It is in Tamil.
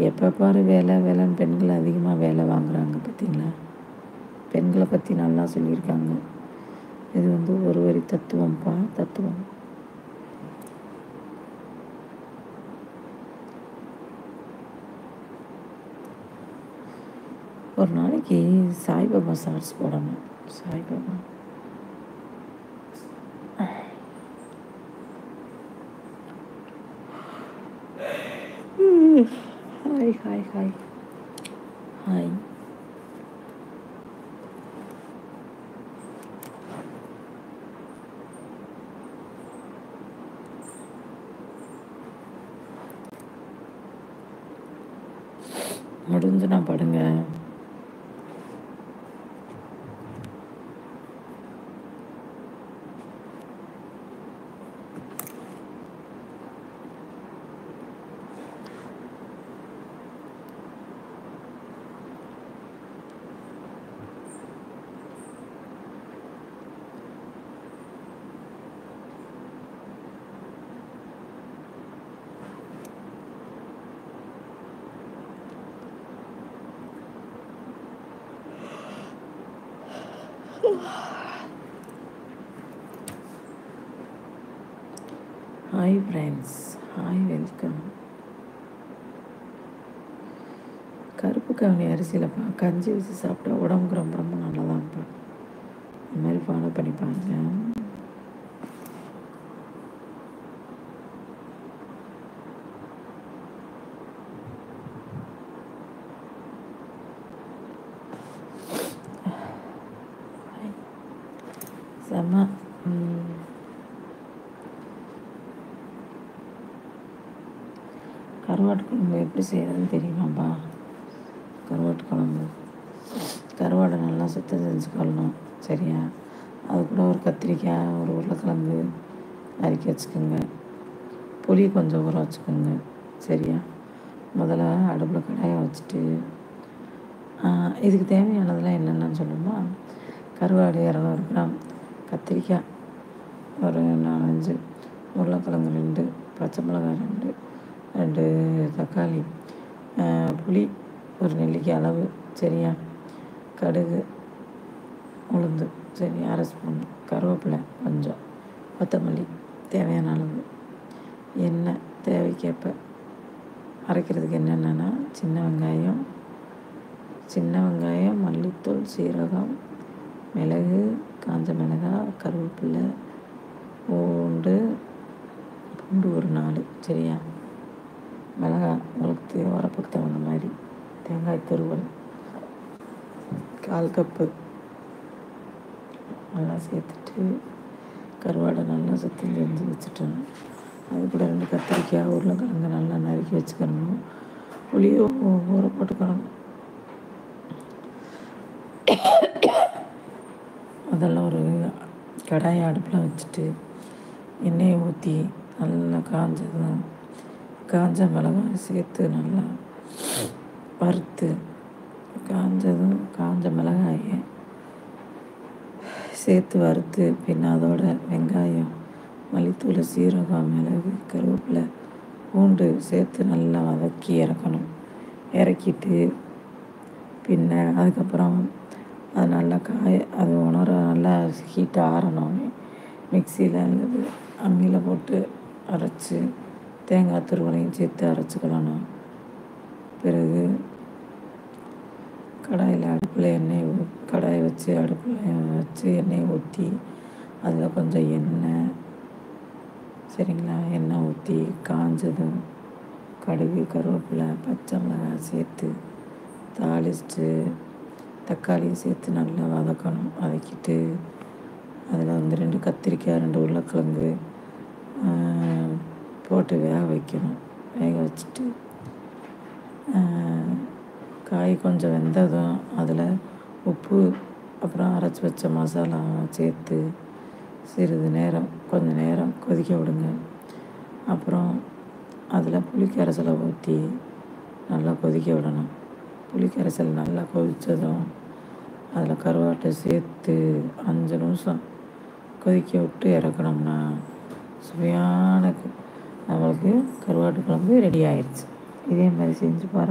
எப்போ பாரு வேலை வேலைன்னு பெண்கள் அதிகமாக வேலை வாங்குகிறாங்க பார்த்தீங்களா. பெண்களை பற்றி நல்லா சொல்லியிருக்காங்க. இது ஒரு வரி தத்துவம்ப்பா, தத்துவம். ஒரு நாளைக்கு சாய்பாபா ஷார்ட்ஸ் போடணும். Saibaba hi hi hi hi. முடிஞ்சு நான் படுங்க. Hi friends, hi, welcome. கருப்பு கவுனி அரிசியில்ப்பா கஞ்சி வச்சு சாப்பிட்டா உடம்புக்கு ரொம்ப ரொம்ப நல்லதான்ப்பா. இந்த மாதிரி ஃபாலோ பண்ணி பாருங்க. செம்ம. கருவாட்டு குழம்பு எப்படி செய்யறதுன்னு தெரியுமாப்பா? கருவாட்டு குழம்பு, கருவாடை நல்லா சுத்தம் செஞ்சுக்கொள்ளணும், சரியா? அது கூட ஒரு கத்திரிக்காய், ஒரு உருளைக்கிழங்கு நறுக்கி வச்சுக்கோங்க. புளி கொஞ்சம் ஊற வச்சுக்கோங்க, சரியா? முதல்ல அடுப்பில் கடாயை வச்சுட்டு இதுக்கு தேவையானதெல்லாம் என்னென்னு சொல்லணுமா? கருவாடு 200 கிராம், கத்திரிக்காய் ஒரு 4-5, உருளைக்கிழங்கு 2, பச்சை மிளகாய் 2 தக்காளி, புளி ஒரு நெல்லிக்காய் அளவு, சரியா? கடுகு, உளுந்து, சரி, 1/2 ஸ்பூன், கருவேப்பிலை கொஞ்சம், கொத்தமல்லி தேவையான அளவு, எண்ணெய் தேவைக்கேற்ப. அரைக்கிறதுக்கு என்னென்னா சின்ன வெங்காயம், மல்லித்தூள், சீரகம், மிளகு, காஞ்ச மிளகாய், கருவேப்பிலை, பூண்டு ஒரு 4, சரியா? மிளகாய் உங்களுக்கு உரப்புக்கு தகுந்த மாதிரி, தேங்காய் துருவல் 1/4 கப்பு நல்லா சேர்த்துட்டு கருவாடை நல்லா சுத்தம் செஞ்சு வச்சுட்டோம். அது கூட 2 கத்திரிக்காய், உருளைக்கிழங்கு நல்லா நறுக்கி வச்சுக்கணும். புளியை ஊற போட்டுக்கணும். முதல்ல ஒரு கடாயை அடுப்பில் வச்சுட்டு எண்ணெயை ஊற்றி நல்லா காஞ்ச மிளகாய் சேர்த்து நல்லா வறுத்து, காஞ்ச மிளகாயை சேர்த்து வறுத்து, பின்ன அதோட வெங்காயம், மல்லித்தூள், சீரகம், மிளகு, கருவேப்பிலை, பூண்டு சேர்த்து நல்லா வதக்கி இறக்கிட்டு பின்ன அதுக்கப்புறம் அது நல்லா அது நல்லா ஹீட்டாக ஆறணும். மிக்சியில் அல்லது அம்மியில் போட்டு அரைச்சி தேங்காய் துருவலையும் சேர்த்து அரைச்சிக்கலாம். பிறகு கடாயை வச்சு எண்ணெய் ஊற்றி அதில் கொஞ்சம் எண்ணெய், சரிங்களா? எண்ணெய் ஊற்றி காஞ்சதும் கடுகு, கருவேப்பிலை, பச்சை மிளகாய் சேர்த்து தாளிச்சிட்டு தக்காளியை சேர்த்து நல்லா வதக்கிட்டு அதில் 2 கத்திரிக்காய், 2 உருளைக்கிழங்கு போட்டு வேக வச்சுட்டு காய் கொஞ்சம் வெந்ததும் அதில் உப்பு, அப்புறம் அரைச்சி வச்ச மசாலா சேர்த்து கொஞ்சம் நேரம் கொதிக்க விடுங்க. அப்புறம் அதில் புளிக்கரைசலை ஊற்றி நல்லா கொதிக்க விடணும். புளிக்கரைசல் நல்லா கொதித்ததும் அதில் கருவாட்டை சேர்த்து 5 நிமிஷம் கொதிக்க விட்டு இறக்கணும்னா சுவையான நம்மளுக்கு கருவாட்டு குழம்பு ரெடி ஆயிடுச்சு. இதே மாதிரி செஞ்சு பாருங்கள்.